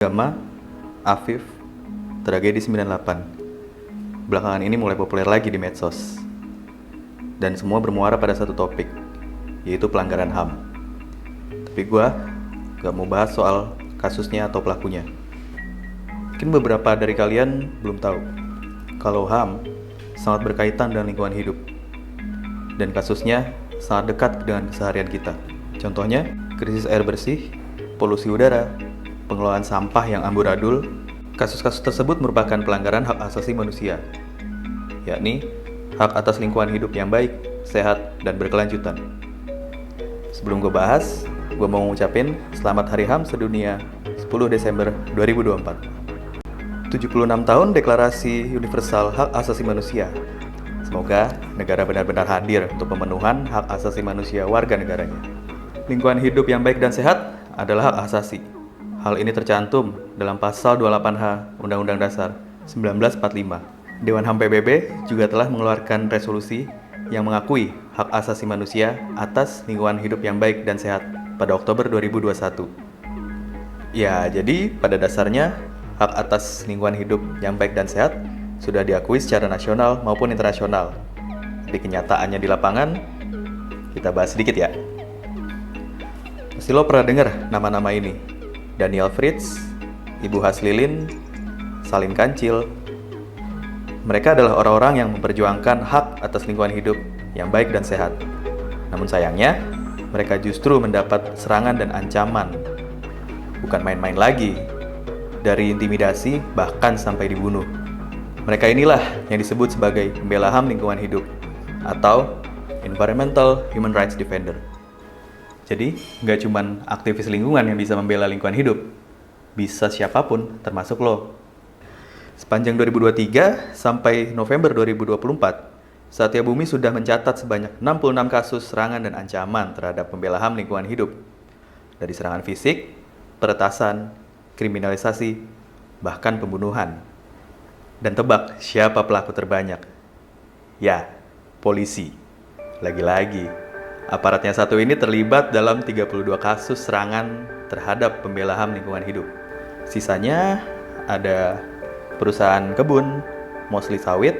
Gama, Afif, Tragedi 98. Belakangan ini mulai populer lagi di medsos. Dan semua bermuara pada satu topik, yaitu pelanggaran HAM. Tapi gue gak mau bahas soal kasusnya atau pelakunya. Mungkin beberapa dari kalian belum tahu kalau HAM sangat berkaitan dengan lingkungan hidup. Dan kasusnya sangat dekat dengan keseharian kita. Contohnya, krisis air bersih, polusi udara, pengelolaan sampah yang amburadul. Kasus-kasus tersebut merupakan pelanggaran hak asasi manusia, yakni hak atas lingkungan hidup yang baik, sehat, dan berkelanjutan. Sebelum gue bahas, gue mau ngucapin selamat Hari HAM sedunia 10 Desember 2024. 76 tahun Deklarasi Universal Hak Asasi Manusia. Semoga negara benar-benar hadir untuk pemenuhan hak asasi manusia warga negaranya. Lingkungan hidup yang baik dan sehat adalah hak asasi. Hal ini tercantum dalam Pasal 28H Undang-Undang Dasar 1945. Dewan HAM PBB juga telah mengeluarkan resolusi yang mengakui hak asasi manusia atas lingkungan hidup yang baik dan sehat pada Oktober 2021. Ya, jadi pada dasarnya hak atas lingkungan hidup yang baik dan sehat sudah diakui secara nasional maupun internasional. Tapi kenyataannya di lapangan, kita bahas sedikit ya. Pasti lo pernah dengar nama-nama ini. Daniel Fritz, Ibu Haslilin, Salim Kancil. Mereka adalah orang-orang yang memperjuangkan hak atas lingkungan hidup yang baik dan sehat. Namun sayangnya, mereka justru mendapat serangan dan ancaman. Bukan main-main lagi, dari intimidasi bahkan sampai dibunuh. Mereka inilah yang disebut sebagai pembela HAM lingkungan hidup atau Environmental Human Rights Defender. Jadi, nggak cuma aktivis lingkungan yang bisa membela lingkungan hidup. Bisa siapapun, termasuk lo. Sepanjang 2023 sampai November 2024, Satya Bumi sudah mencatat sebanyak 66 kasus serangan dan ancaman terhadap pembela HAM lingkungan hidup. Dari serangan fisik, peretasan, kriminalisasi, bahkan pembunuhan. Dan tebak siapa pelaku terbanyak? Ya, polisi. Lagi-lagi. Aparat yang satu ini terlibat dalam 32 kasus serangan terhadap pembela HAM lingkungan hidup. Sisanya ada perusahaan kebun, mostly sawit,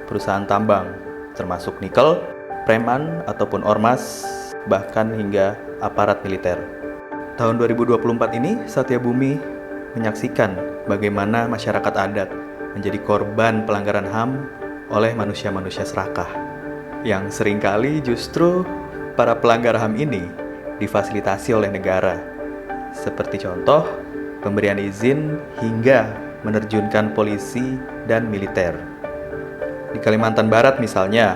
perusahaan tambang, termasuk nikel, preman ataupun ormas, bahkan hingga aparat militer. Tahun 2024 ini, Satya Bumi menyaksikan bagaimana masyarakat adat menjadi korban pelanggaran HAM oleh manusia-manusia serakah. Yang seringkali justru para pelanggar HAM ini difasilitasi oleh negara. Seperti contoh, pemberian izin hingga menerjunkan polisi dan militer. Di Kalimantan Barat misalnya,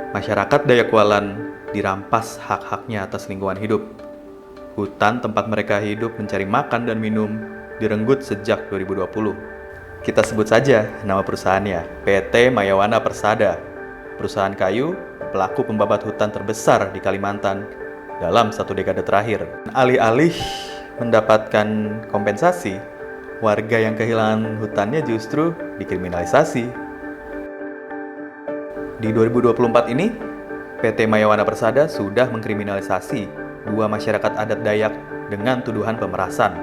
masyarakat Dayakualan dirampas hak-haknya atas lingkungan hidup. Hutan tempat mereka hidup mencari makan dan minum direnggut sejak 2020. Kita sebut saja nama perusahaannya, PT Mayawana Persada, perusahaan kayu, pelaku pembabat hutan terbesar di Kalimantan dalam 1 dekade terakhir. Alih-alih mendapatkan kompensasi, warga yang kehilangan hutannya justru dikriminalisasi. Di 2024 ini, PT Mayawana Persada sudah mengkriminalisasi 2 masyarakat adat Dayak dengan tuduhan pemerasan.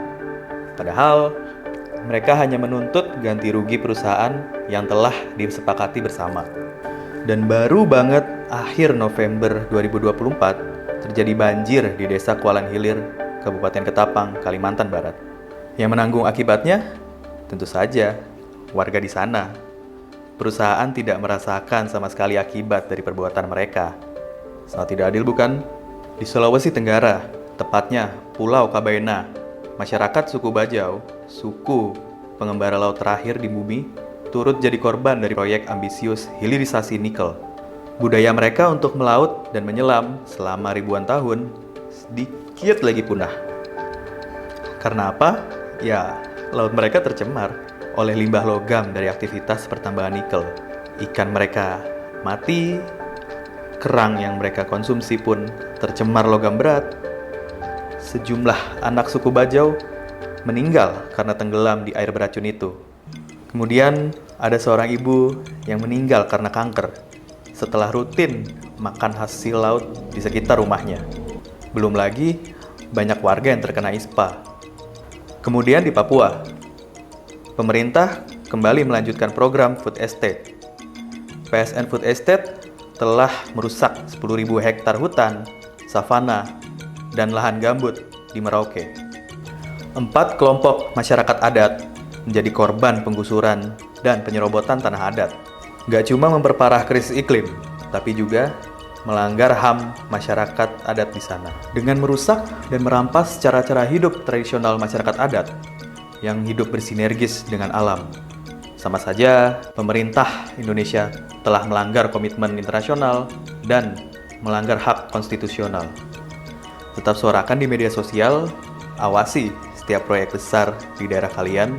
Padahal, mereka hanya menuntut ganti rugi perusahaan yang telah disepakati bersama. Dan baru banget akhir November 2024 terjadi banjir di Desa Kualan Hilir, Kabupaten Ketapang, Kalimantan Barat. Yang menanggung akibatnya tentu saja warga di sana. Perusahaan tidak merasakan sama sekali akibat dari perbuatan mereka. Sangat tidak adil bukan? Di Sulawesi Tenggara, tepatnya Pulau Kabaena, masyarakat suku Bajau, suku pengembara laut terakhir di bumi, turut jadi korban dari proyek ambisius hilirisasi nikel. Budaya mereka untuk melaut dan menyelam selama ribuan tahun sedikit lagi punah. Karena apa? Ya, laut mereka tercemar oleh limbah logam dari aktivitas pertambangan nikel. Ikan mereka mati, kerang yang mereka konsumsi pun tercemar logam berat. Sejumlah anak suku Bajau meninggal karena tenggelam di air beracun itu. Kemudian ada seorang ibu yang meninggal karena kanker setelah rutin makan hasil laut di sekitar rumahnya. Belum lagi banyak warga yang terkena ISPA. Kemudian di Papua, pemerintah kembali melanjutkan program food estate. PSN Food Estate telah merusak 10.000 hektar hutan, savana, dan lahan gambut di Merauke. 4 kelompok masyarakat adat menjadi korban penggusuran dan penyerobotan tanah adat. Gak cuma memperparah krisis iklim, tapi juga melanggar HAM masyarakat adat di sana. Dengan merusak dan merampas cara-cara hidup tradisional masyarakat adat yang hidup bersinergis dengan alam. Sama saja, pemerintah Indonesia telah melanggar komitmen internasional dan melanggar hak konstitusional. Tetap suarakan di media sosial, awasi setiap proyek besar di daerah kalian,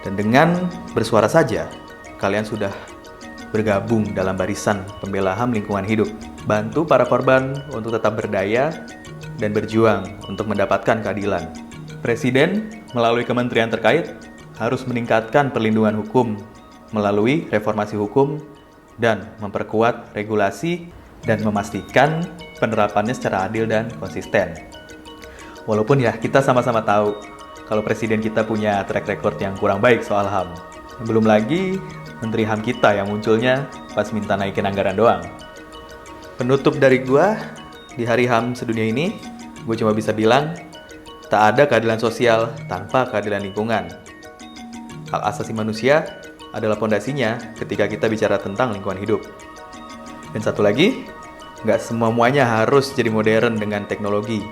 dan dengan bersuara saja, kalian sudah bergabung dalam barisan pembela HAM lingkungan hidup. Bantu para korban untuk tetap berdaya dan berjuang untuk mendapatkan keadilan. Presiden melalui kementerian terkait harus meningkatkan perlindungan hukum melalui reformasi hukum dan memperkuat regulasi dan memastikan penerapannya secara adil dan konsisten. Walaupun ya kita sama-sama tahu kalau presiden kita punya track record yang kurang baik soal HAM. Belum lagi Menteri HAM kita yang munculnya pas minta naikin anggaran doang. Penutup dari gua, di hari HAM sedunia ini, gue cuma bisa bilang, tak ada keadilan sosial tanpa keadilan lingkungan. Hak asasi manusia adalah pondasinya ketika kita bicara tentang lingkungan hidup. Dan satu lagi, nggak semuanya harus jadi modern dengan teknologi.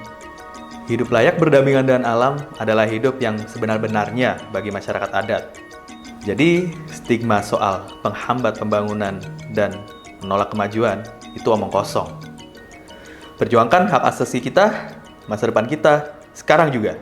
Hidup layak berdampingan dengan alam adalah hidup yang sebenar-benarnya bagi masyarakat adat. Jadi, stigma soal penghambat pembangunan dan menolak kemajuan itu omong kosong. Perjuangkan hak asasi kita, masa depan kita, sekarang juga.